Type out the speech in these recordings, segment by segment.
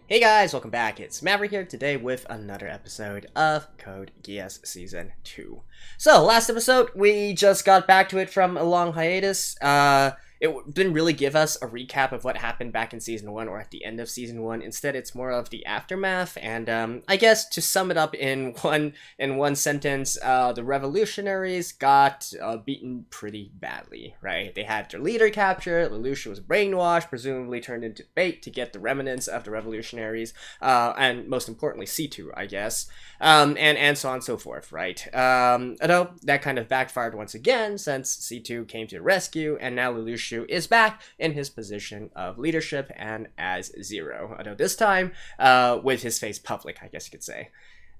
Hey guys, welcome back. It's Maverick here today with another episode of Code Geass Season 2. So, last episode, we just got back to it from a long hiatus. It didn't really give us a recap of what happened back in Season 1 or at the end of Season 1. Instead, it's more of the aftermath, and I guess to sum it up in one sentence, the revolutionaries got beaten pretty badly, right? They had their leader captured, Lelouch was brainwashed, presumably turned into bait to get the remnants of the revolutionaries, and most importantly, C2, I guess, and so on and so forth, right? Although that kind of backfired once again, since C2 came to the rescue, and now Lelouch is back in his position of leadership and as Zero, although this time with his face public, I guess you could say.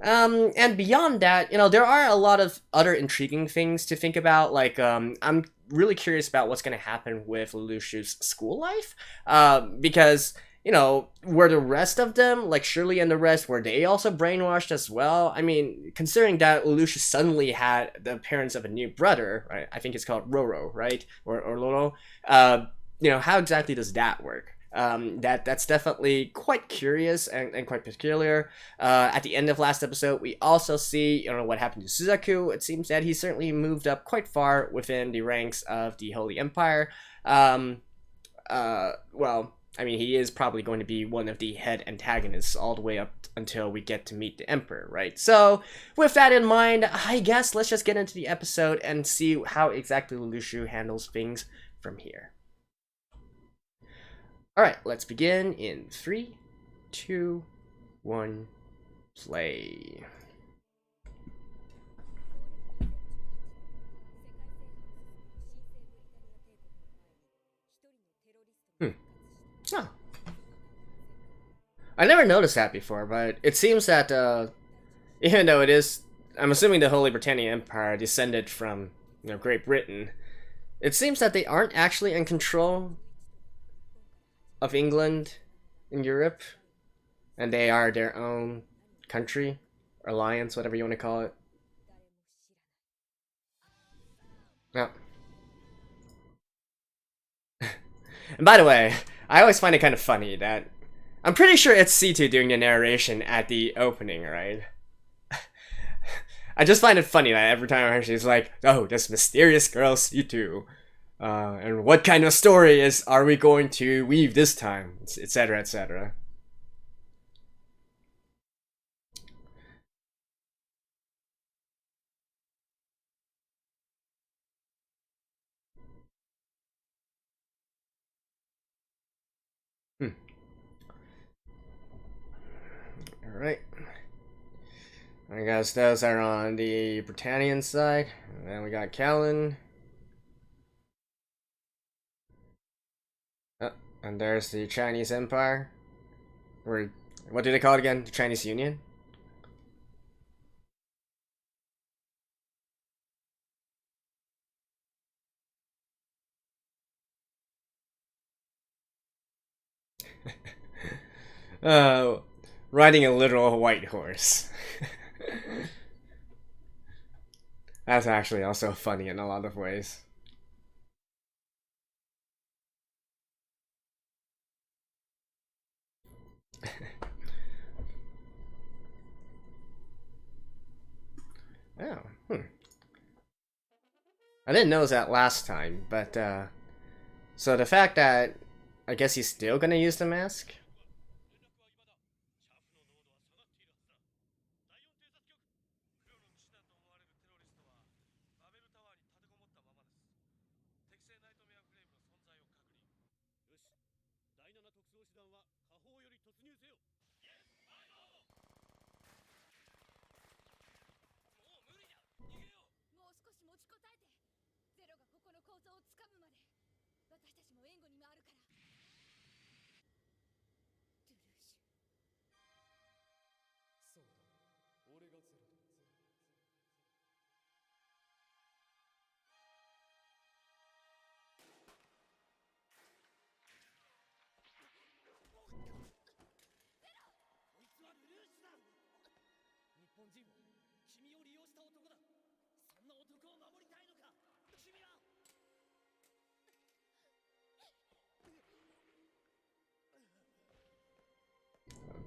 And beyond that, there are a lot of other intriguing things to think about. Like, I'm really curious about what's going to happen with Lelouch's school life, because were the rest of them, like Shirley and the rest, were they also brainwashed as well? I mean, considering that Lelouch suddenly had the appearance of a new brother, right? I think it's called Roro, right? Or Lolo. How exactly does that work? That's definitely quite curious and quite peculiar. At the end of last episode, we also see, what happened to Suzaku. It seems that he certainly moved up quite far within the ranks of the Holy Empire. I mean, he is probably going to be one of the head antagonists all the way up until we get to meet the Emperor, right? So, with that in mind, I guess let's just get into the episode and see how exactly Lelouch handles things from here. Alright, let's begin in 3, 2, 1, play. Huh. I never noticed that before, but it seems that, even though it is, I'm assuming the Holy Britannian Empire descended from, Great Britain, it seems that they aren't actually in control of England in Europe, and they are their own country, alliance, whatever you want to call it. Yeah. And by the way, I always find it kind of funny that I'm pretty sure it's C2 doing the narration at the opening, right? I just find it funny that every time I hear she's like, "Oh, this mysterious girl C2, and what kind of story are we going to weave this time?" etc., etc. Alright. I guess those are on the Britannian side. And then we got Callan. Oh, and there's the Chinese Empire. Or, what do they call it again? The Chinese Union? uh, Riding a literal white horse. That's actually also funny in a lot of ways. Oh, I didn't notice that last time, but, so the fact that I guess he's still gonna use the mask?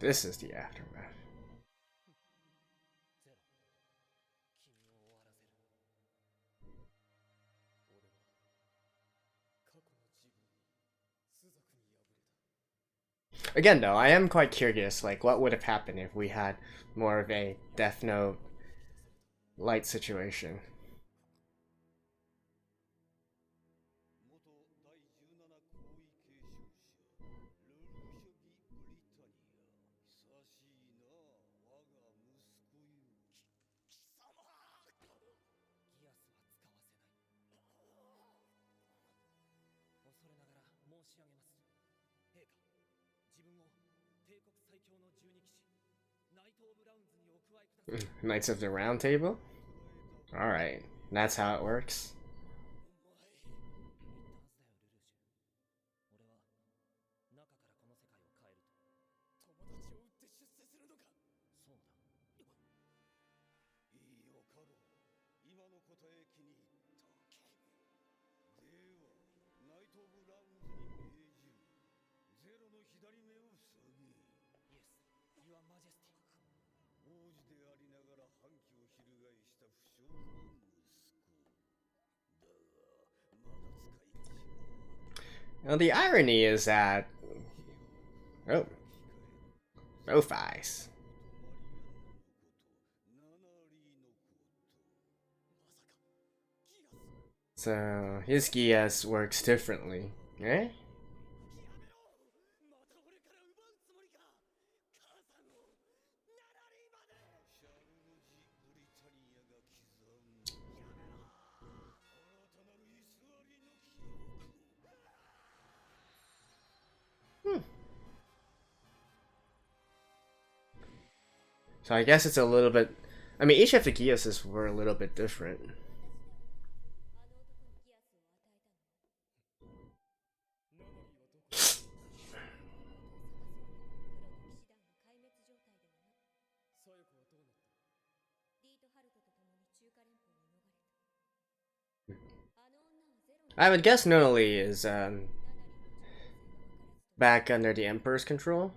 This is the aftermath. Again, though, I am quite curious, like, what would have happened if we had more of a Death Note light situation. Knights of the Round Table? Alright, that's how it works. Now, the irony is that... Oh. Both eyes. So, his Geass works differently, eh? So I guess it's a little bit... I mean, each of the Geasses were a little bit different. I would guess Nonoli is back under the Emperor's control.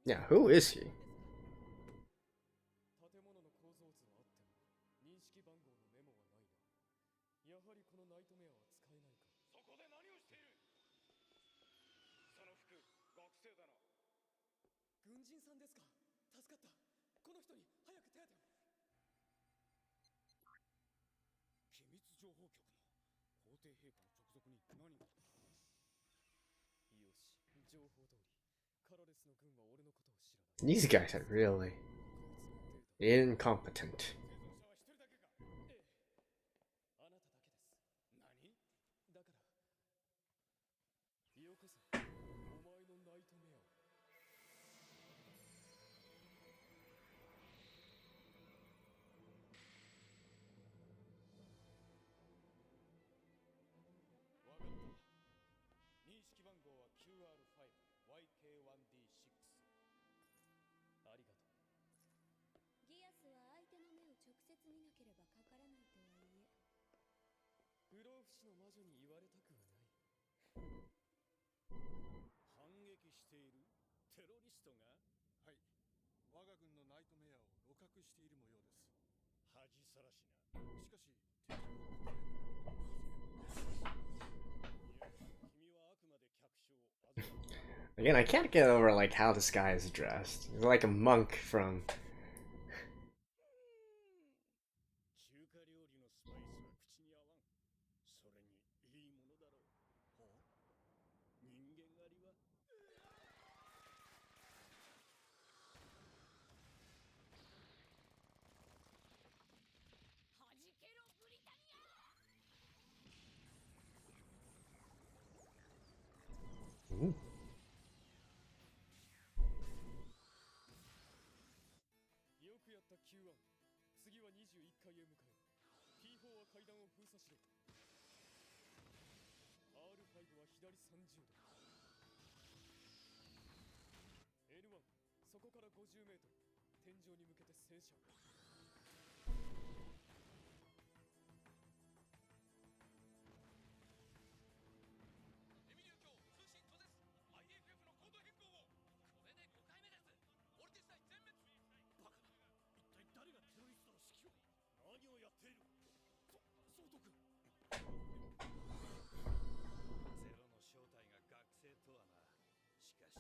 Yeah, who is he? These guys are really incompetent. Again, I can't get over like how this guy is dressed. He's like a monk from... Ooh. そこから50メートル天井に向けて戦車を。エミリュー卿通信途絶。 IFF のコード変更を。これで5回目です。オルティス隊全滅。バカな、一体誰がテロリストの指揮を。何をやっている。総督。ゼロの正体が学生とはな。しかし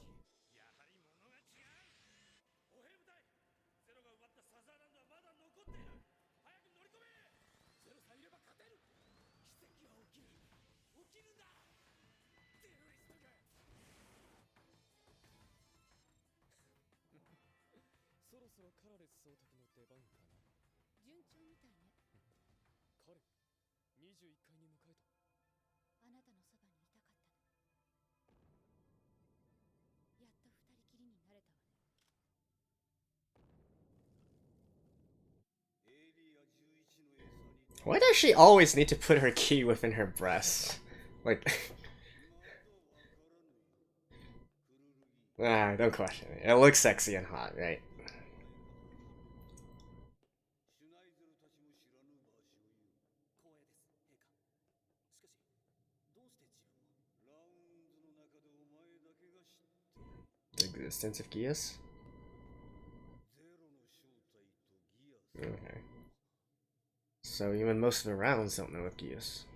やはり物が違う。歩兵部隊、ゼロが奪ったサザーランドはまだ残っている。早く乗り込め。ゼロさえいれば勝てる。奇跡は起きる。起きるんだ。テロリストが。そろそろカラレス総督の出番かな。順調みたいね。彼21階に向かえと。あなたのそばにいたかったの。やっと二人きりになれたわね。Why does she always need to put her key within her breast? Like, don't question it. It looks sexy and hot, right? 光栄です、陛下。しかし、どうして自分を。ラウンズの中でお前だけが知っている。 The existence of Geass? ゼロの正体とギアス。 Okay. So even most of the rounds don't know of Geass.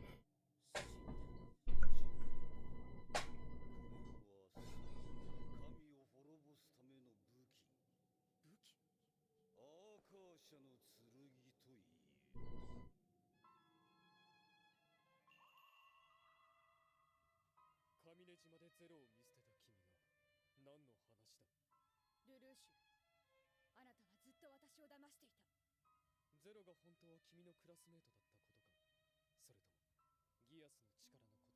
神を滅ぼすための武器。武器。アーカー社の剣といえ。上根島でゼロを見捨てた君が何の話だ。ルルーシュ、あなたはずっと私を騙していた。ゼロが本当は君のクラスメートだったことか、それともギアスの力のことか。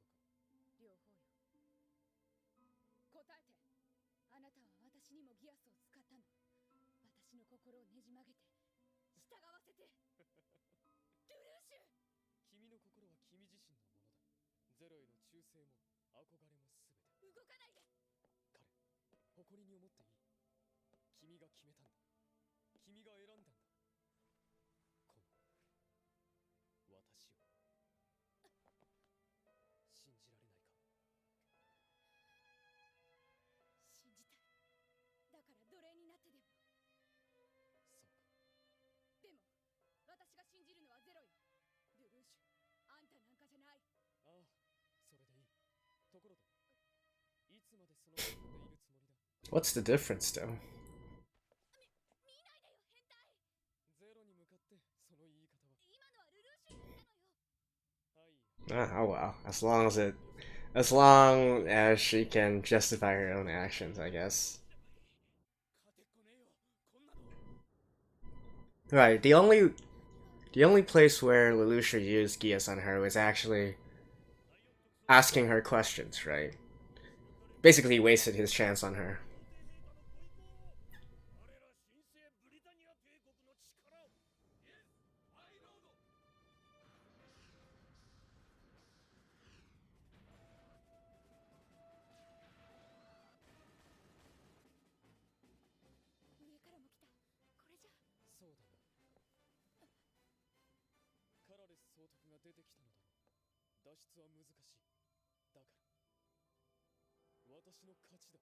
両方よ。答えて。あなたは私にもギアスを使ったの。私の心をねじ曲げて従わせて。ルルーシュ、君の心は君自身のものだ。ゼロへの忠誠も憧れも全て。動かないで。彼、誇りに思っていい。君が決めたんだ。君が選んだんだ。この私を。信じられないか。信じたい。だから奴隷になってでも。そうか。でも私が信じるのはゼロよ。ルルーシュ、あんたなんかじゃない。ああ、それでいい。ところで、いつまでその場でいるつもりだ。 What's the difference, though? 見ないでよ、変態。ゼロに向かってその言い方は。今のはルルーシュが言ったのよ。はい。Oh well, as long as she can justify her own actions, I guess. 勝てっこねえよ、こんなの。 Right, the only place where Lelouch used Geass on her was actually asking her questions, right? Basically, he wasted his chance on her. 我ら新生ブリタニア帝国の力を。イエス、アイロード。上からも来た。これじゃ。そうだな。カラレス総督が出てきたのだろう。脱出は難しい。だから私の勝ちだ。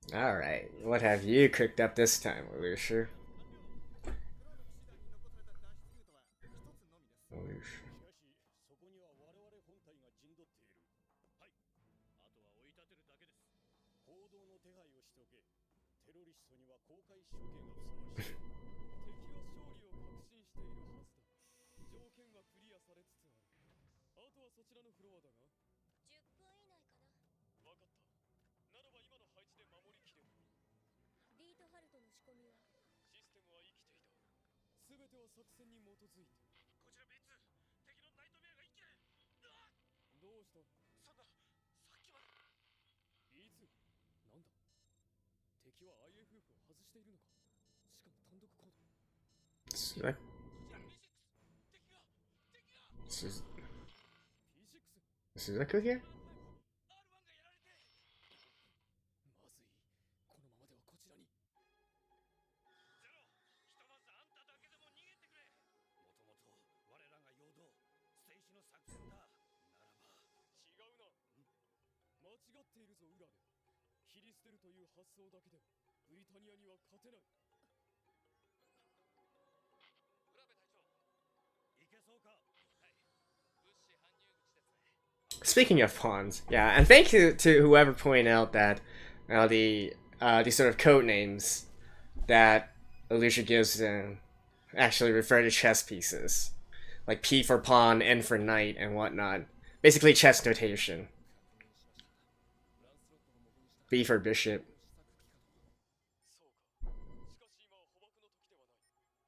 Alright, what have you cooked up this time, Lelouch? しかしそこには我々本体が陣取っている。はい、あとは追い立てるだけです。行動の手配をしておけ。テロリストには公開処刑がふさわしい。敵は勝利を確信しているはずだ。条件はクリアされつつある。あとはそちらのフロアだが。10分以内かな。わかった。ならば今の配置で守りきれ。リートハルトの仕込みは。システムは生きていた。すべては作戦に基づいて。こちら B2、敵のナイトメアが一気で。どうした。そんな、さっきまで。B2、なんだ。敵は IFF を外しているのか。しかも単独行動。Suzaku here? の作戦だ。ならば違うな。間違っているぞウラベ。切り捨てるという発想だけではブリタニアには勝てない。ウラベ隊長、いけそうか。はい、物資搬入口ですね。Speaking of pawns, yeah, and thank you to whoever pointed out that the sort of code names that Lelouch gives actually refer to chess pieces, like P for pawn, N for knight, and whatnot. Basically, chess notation. B for bishop. そうか。しかし今は捕獲の時ではない。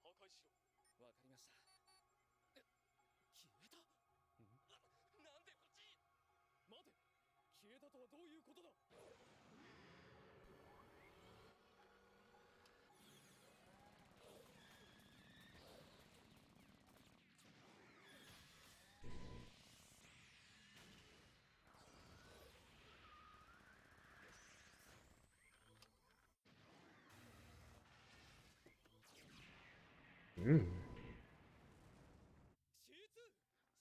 破壊しろ。わかりました。消えた？なんでこっち？待て。消えたとはどういうことだ？Mm. シーツ、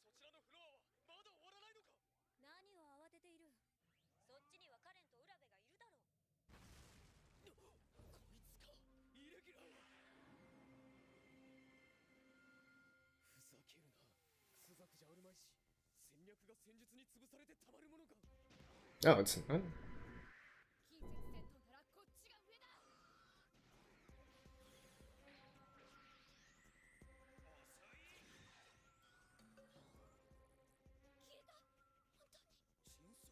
そちらのフロアはまだ終わらないのか？何を慌てている。そっちにはカレンとウラベがいるだろう。こいつか、イレギュラー。ふざけるな。クソザクじゃあるまいし、戦略が戦術に潰されてたまるものか。 Oh, it's not. 近接戦闘ならこっちが上だ。消えた。本当に。迅速。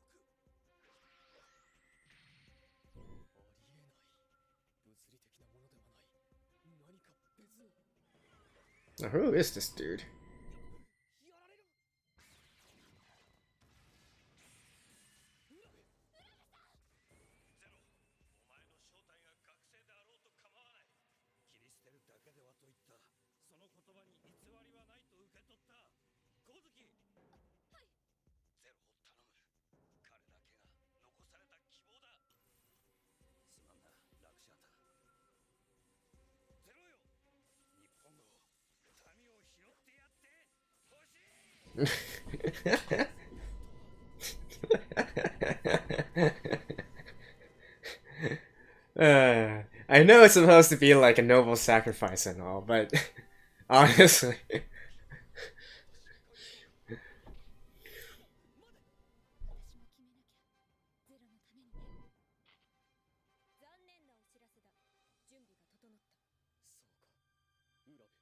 ありえない。物理的なものではない。何か別の。 Now, who is this dude? やられる。ゼロ、お前の正体が学生であろうと構わない。切り捨てるだけではと言った。その言葉に偽りはないと受け取った。光月。はい。ゼロを頼む。彼だけが残された希望だ。すまんな、ラクシャータ。ゼロよ。日本の民を拾ってやってほしい。I know it's supposed to be like a noble sacrifice and all, but honestly. 私も決めなきゃ。ゼロのためにね。残念なお知らせだ。準備が整った。そうか。ウラベ、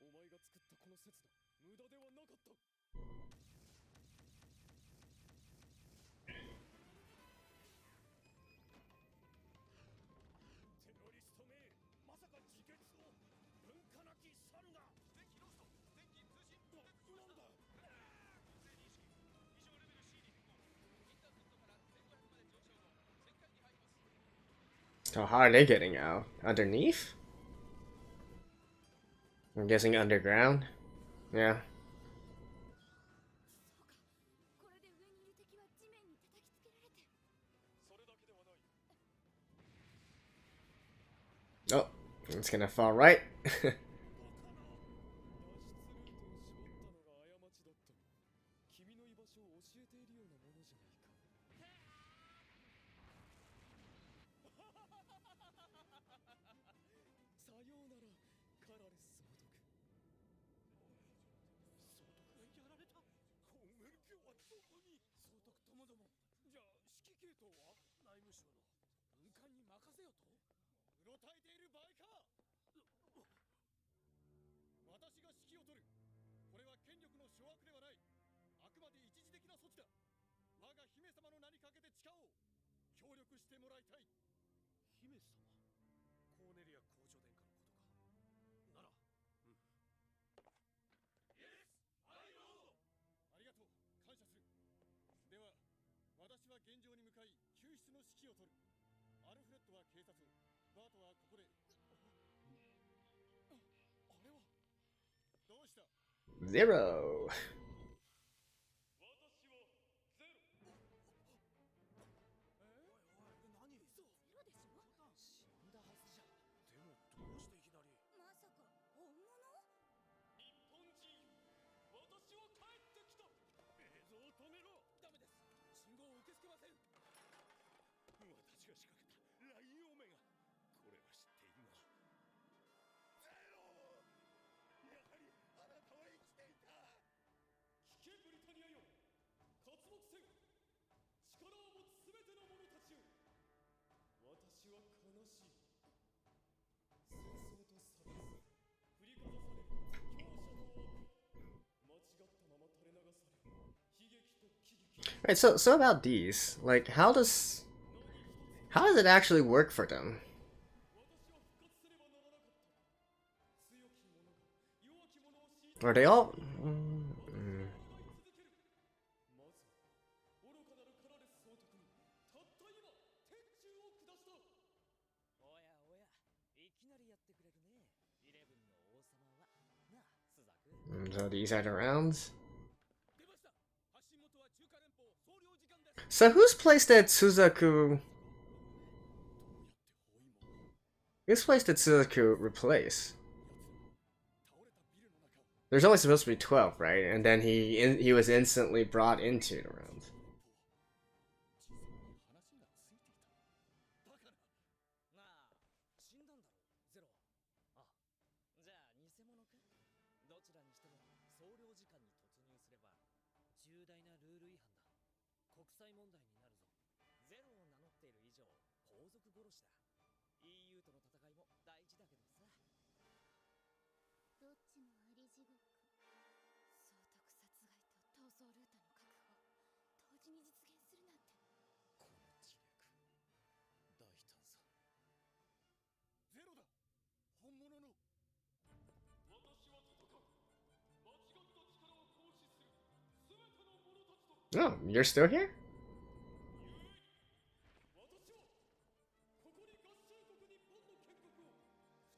お前が作ったこの刹那、無駄ではなかった。テロリストめ、まさか自決を。文化なき猿が。電気ロスト、電気通信。なんだ。不正認識。異常レベル C に変更。インターセプトから1500まで上昇後、戦艦に入ります。 So how are they getting out? Underneath? I'm guessing underground. Yeah. そうか。これで上にいる敵は地面に叩きつけられて。それだけではない。 Oh, it's gonna fall right. 脱出ルートを絞ったのが過ちだった。君の居場所を教えているようなものじゃないか。さようなら、カラレス総督。総督がやられた。コンウェル卿はどこに。総督ともども。じゃあ指揮系統は内務省の文官に任せよと。うろたえている場合か。私が指揮を取る。これは権力の掌握ではない。あくまで一時的な措置だ。我が姫様の名にかけて誓おう。協力してもらいたい。姫様。コーネリア公女殿下のことか。なら、うん。イエス、アイロード。ありがとう、感謝する。では、私は現場に向かい救出の指揮を取る。アルフレッドは警察を、バートはここで。あれはどうした？ Zero. 私はゼロ。何？ゼロでしょ？死んだはずじゃ。でもどうしていきなり？まさか本物？日本人よ、私は帰ってきた。仕掛けたラインオメガ。これは知っているが。ゼロ。やはりあなたは生きていた。聞けブリタニアよ。活目せん。力を持つすべての者たちよ。私は悲しい。戦争と差別、振りかざされる強者と悪。間違ったまま垂れ流され、悲劇と喜劇。Right, so about these, like, how does it actually work for them? 私は復活すればならなかった。強き者が弱き者を虐げ Are they all? 続ける。まず愚かなるカラレス総督にたった今天誅を下した。おやおや、いきなりやってくれるね。イレブンの王様は。なあ、スザク。So these are the rounds. 出ました。発信元は中華連邦総領事館です。 So whose place did Suzaku? Whose place did Suzaku replace? 倒れたビルの中を There's only supposed to be 12, right? And then he was instantly brought into the rounds. 話がついていた。バカな。なあ、死んだんだろう、ゼロは。あ、じゃあ偽物か。どちらにしても総領事館に突入すれば重大なルール違反だ。国際問題になるぞ。ゼロを名乗っている以上、皇族殺しだ。EU との戦いも大事だけどさ。どっちもあり地獄。総督殺害と逃走ルートの確保、同時に実現するなんて。この自虐。大胆さ。ゼロだ。本物の。私は戦う。間違った力を行使する。すべての者たちと。 Oh, you're still here? 私はここに合衆国日本の建国を再び宣言する。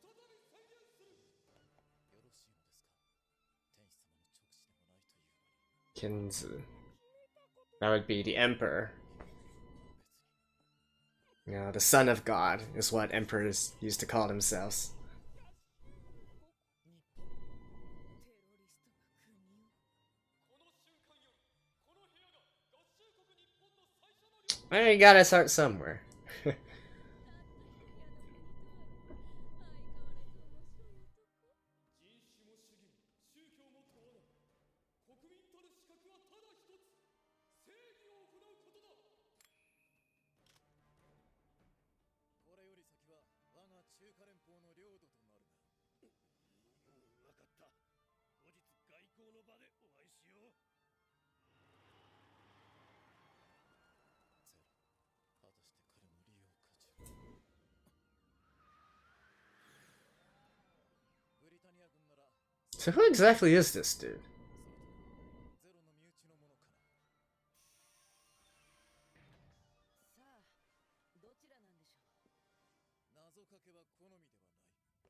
よろしいのですか。天使様の直視でもないというのに。 Kinzu. That would be the Emperor. Yeah, the Son of God is what emperors used to call themselves. 日本、テロリストが国を。この瞬間よりこの部屋が合衆国日本の最初の領。 Well, you gotta start somewhere. 人種も主義も宗教も問わない。国民たる資格はただ一つ。正義を行うことだ。これより先は我が中華連邦の領土となるな。わかった。後日外交の場でお会いしよう。ゼロ。果たして彼の利用価値は。ブリタニア軍なら So who exactly is this dude? ゼロの身内のものかな。さあ、どちらなんでしょう。謎かけは好みではない。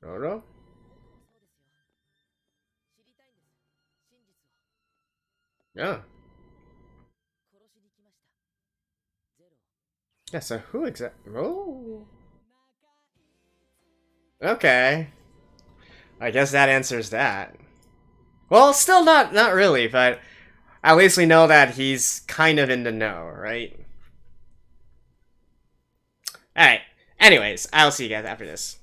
Roro? 僕もそうですよ。知りたいんです。真実を。 Yeah. 殺しに来ました。ゼロ。 Yeah, so who exactly? Oh. Okay. I guess that answers that. Well, still not really, but at least we know that he's kind of in the know, right? Alright. Anyways, I'll see you guys after this.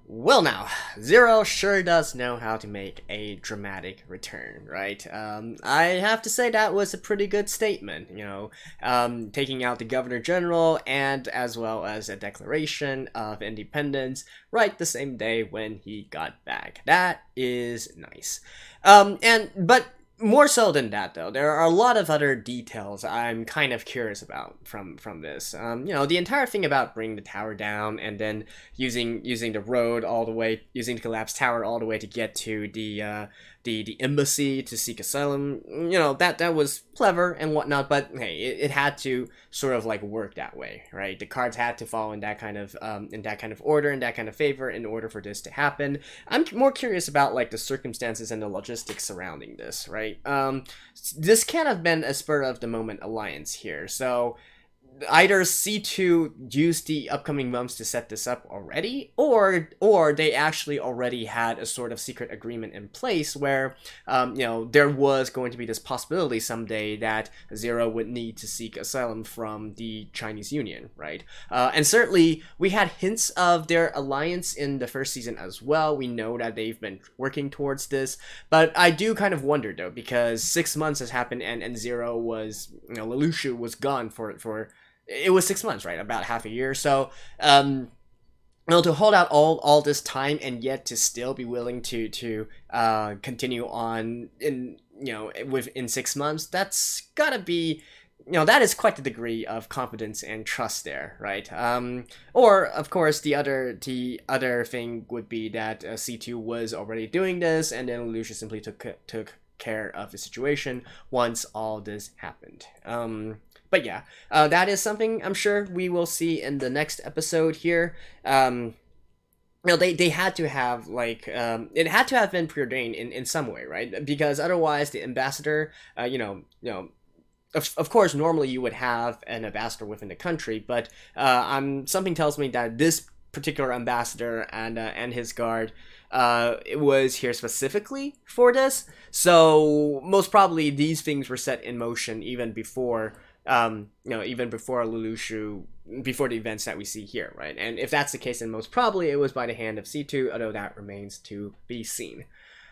Well now, Zero sure does know how to make a dramatic return, right? I have to say that was a pretty good statement, you know, taking out the Governor General and as well as a declaration of independence right the same day when he got back. That is nice. But more so than that, though, there are a lot of other details I'm kind of curious about from this. You know, the entire thing about bringing the tower down and then using the road all the way, using the collapsed tower all the way to get to the embassy to seek asylum. You know, that was clever and whatnot, but hey, it had to sort of like work that way, right? The cards had to fall in that kind of order, in that kind of favor, in order for this to happen. I'm more curious about like the circumstances and the logistics surrounding this, right? This can't have been a spur of the moment alliance here, so either C2 used the upcoming months to set this up already, or they actually already had a sort of secret agreement in place where, there was going to be this possibility someday that Zero would need to seek asylum from the Chinese Union, right? And certainly we had hints of their alliance in the first season as well. We know that they've been working towards this, but I do kind of wonder though, because 6 months has happened and Zero was, Lelouch was gone for it was 6 months, right? About half a year. So, to hold out all this time and yet to still be willing to continue on within 6 months, that's gotta be, that is quite the degree of confidence and trust there, right? Or of course the other thing would be that C2 was already doing this, and then Lelouch simply took care of the situation once all this happened. But yeah, that is something I'm sure we will see in the next episode here. They had to have, it had to have been preordained in some way, right? Because otherwise the ambassador, of course, normally you would have an ambassador within the country, but something tells me that this particular ambassador and his guard it was here specifically for this. So most probably these things were set in motion even before Lelouch, before the events that we see here, right? And if that's the case, then most probably it was by the hand of C2, although that remains to be seen.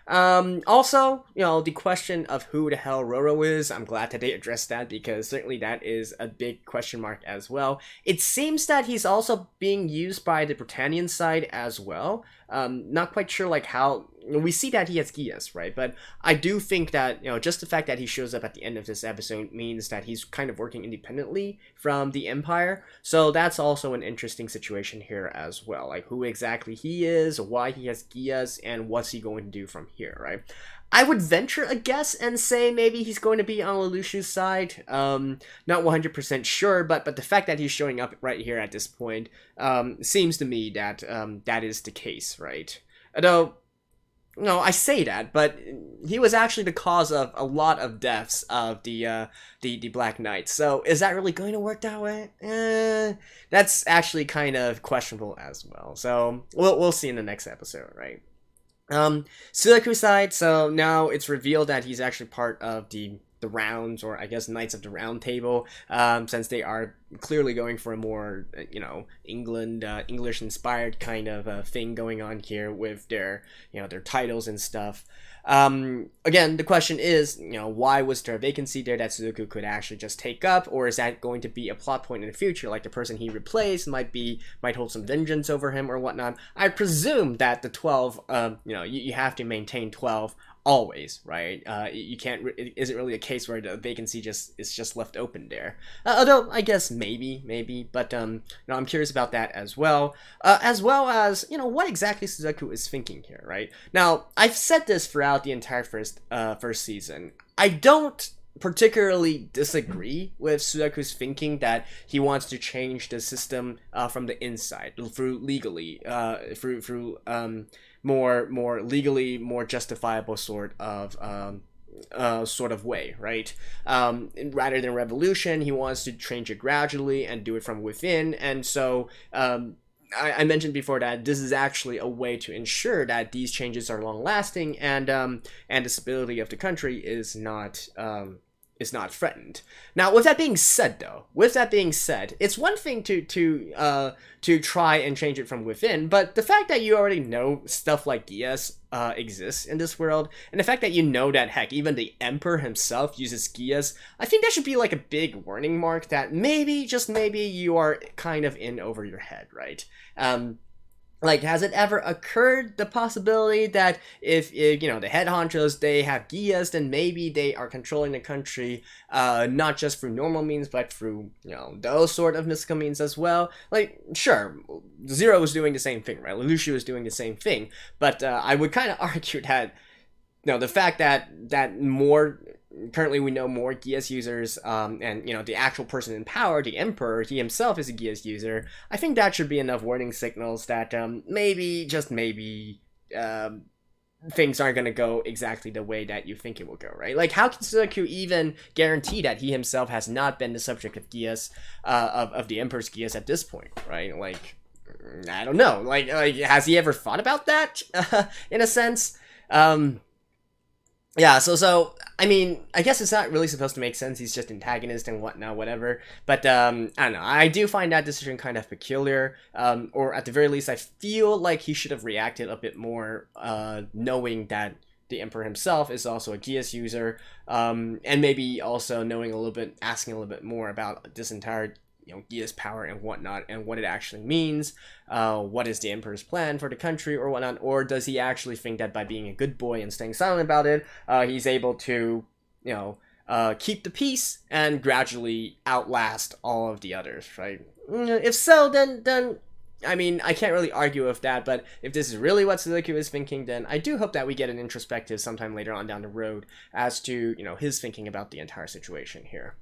Also, the question of who the hell Roro is, I'm glad that they addressed that, because certainly that is a big question mark as well. It seems that he's also being used by the Britannian side as well. Not quite sure how. We see that he has Geass, right? But I do think that, just the fact that he shows up at the end of this episode means that he's kind of working independently from the Empire. So that's also an interesting situation here as well. Who exactly he is, why he has Geass, and what's he going to do from here, right? I would venture a guess and say maybe he's going to be on Lelouch's side. Not 100% sure, but the fact that he's showing up right here at this point seems to me that that is the case, right? Although, I say that, but he was actually the cause of a lot of deaths of the Black Knights. So is that really going to work that way? That's actually kind of questionable as well. So we'll see in the next episode, right? Suzaku's side, so now it's revealed that he's actually part of the rounds, or I guess Knights of the Round Table, since they are clearly going for a more, English-inspired kind of thing going on here with their titles and stuff. Again, the question is, why was there a vacancy there that Suzaku could actually just take up, or is that going to be a plot point in the future, like the person he replaced might hold some vengeance over him or whatnot? I presume that the 12, you have to maintain 12 always, right? You can't. It isn't really a case where the vacancy is just left open there. Although I guess maybe, but I'm curious about that as well as what exactly Suzaku is thinking here, right? Now I've said this throughout the entire first season. I don't particularly disagree with Suzaku's thinking that he wants to change the system from the inside through legally, through more legally, more justifiable sort of way, right? Rather than revolution, he wants to change it gradually and do it from within. And so I mentioned before that this is actually a way to ensure that these changes are long lasting and the stability of the country is not threatened. Now, with that being said, it's one thing to try and change it from within, but the fact that you already know stuff like Geass exists in this world, and the fact that you know that, heck, even the Emperor himself uses Geass, I think that should be a big warning mark that maybe, just maybe, you are kind of in over your head, right? Has it ever occurred the possibility that if the head honchos, they have Geass, then maybe they are controlling the country, not just through normal means, but through, those sort of mystical means as well? Sure, Zero was doing the same thing, right? Lelouch was doing the same thing, but I would kind of argue that, the fact that more... Currently, we know more Geass users, and the actual person in power, the Emperor, he himself is a Geass user. I think that should be enough warning signals that maybe, just maybe, things aren't going to go exactly the way that you think it will go, right? Like, how can Suzaku even guarantee that he himself has not been the subject of Geass, of the Emperor's Geass at this point, right? Like, I don't know. Like has he ever thought about that, in a sense? Yeah, so I mean, I guess it's not really supposed to make sense. He's just antagonist and whatnot, whatever. But I don't know. I do find that decision kind of peculiar. Or at the very least, I feel like he should have reacted a bit more, knowing that the Emperor himself is also a Geass user, and maybe also knowing a little bit, asking a little bit more about this entire Geass power and whatnot, and what it actually means. What is the Emperor's plan for the country or whatnot? Or does he actually think that by being a good boy and staying silent about it, he's able to, keep the peace and gradually outlast all of the others, right? If so, then I mean, I can't really argue with that, but if this is really what Suzaku is thinking, then I do hope that we get an introspective sometime later on down the road as to, his thinking about the entire situation here.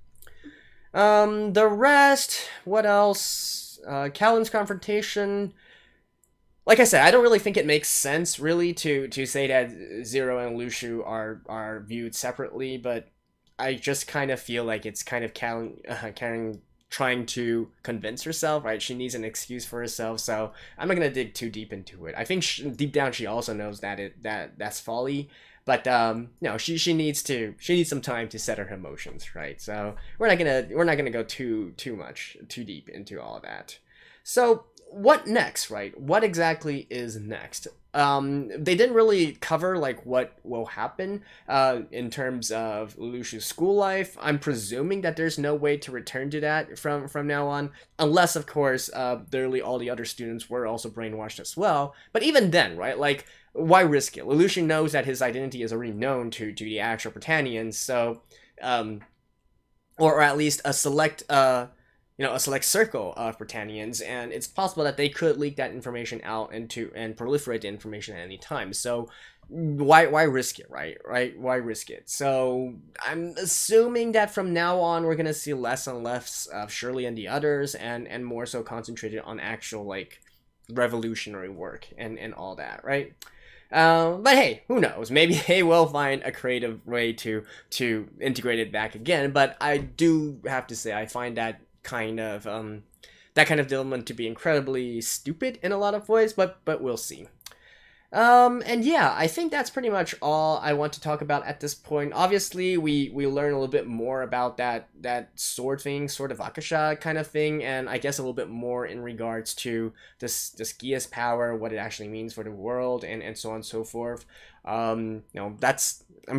The rest, what else? Callan's confrontation. Like I said, I don't really think it makes sense, really, to say that Zero and Lelouch are viewed separately, but I just kind of feel like it's kind of Callan trying to convince herself, right? She needs an excuse for herself, so I'm not gonna dig too deep into it. I think deep down she also knows that that's folly. But no, she needs some time to set her emotions, right? So we're not gonna go too deep into all of that. So what next, right? What exactly is next? They didn't really cover like what will happen in terms of Lelouch's school life. I'm presuming that there's no way to return to that from now on, unless of course literally all the other students were also brainwashed as well. But even then, right? Like, why risk it? Lelouch knows that his identity is already known to the actual Britannians, so or at least a select circle of Britannians, and it's possible that they could leak that information out and proliferate the information at any time. So why risk it, right? Why risk it? So I'm assuming that from now on we're gonna see less and less of Shirley and the others, and more so concentrated on actual like revolutionary work and all that, right? But hey, who knows? Maybe they will find a creative way to integrate it back again. But I do have to say, I find that kind of development to be incredibly stupid in a lot of ways. But we'll see. And yeah, I think that's pretty much all I want to talk about at this point. Obviously, we learn a little bit more about that sword thing, Sword of Akasha kind of thing, and I guess a little bit more in regards to this Geass power, what it actually means for the world, and so on and so forth. I'm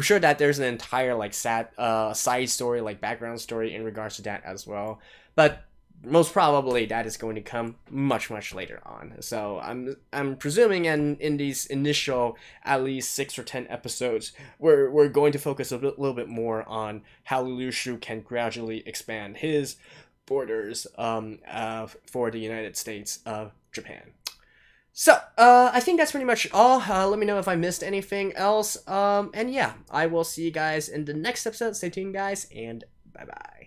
sure that there's an entire like side story, like background story in regards to that as well, but most probably that is going to come much later on. So I'm presuming, and in these initial at least 6 or 10 episodes, we're going to focus a little bit more on how Lelouch can gradually expand his borders for the United States of Japan. So I think that's pretty much all. Let me know if I missed anything else. And yeah, I will see you guys in the next episode. Stay tuned, guys, and bye bye.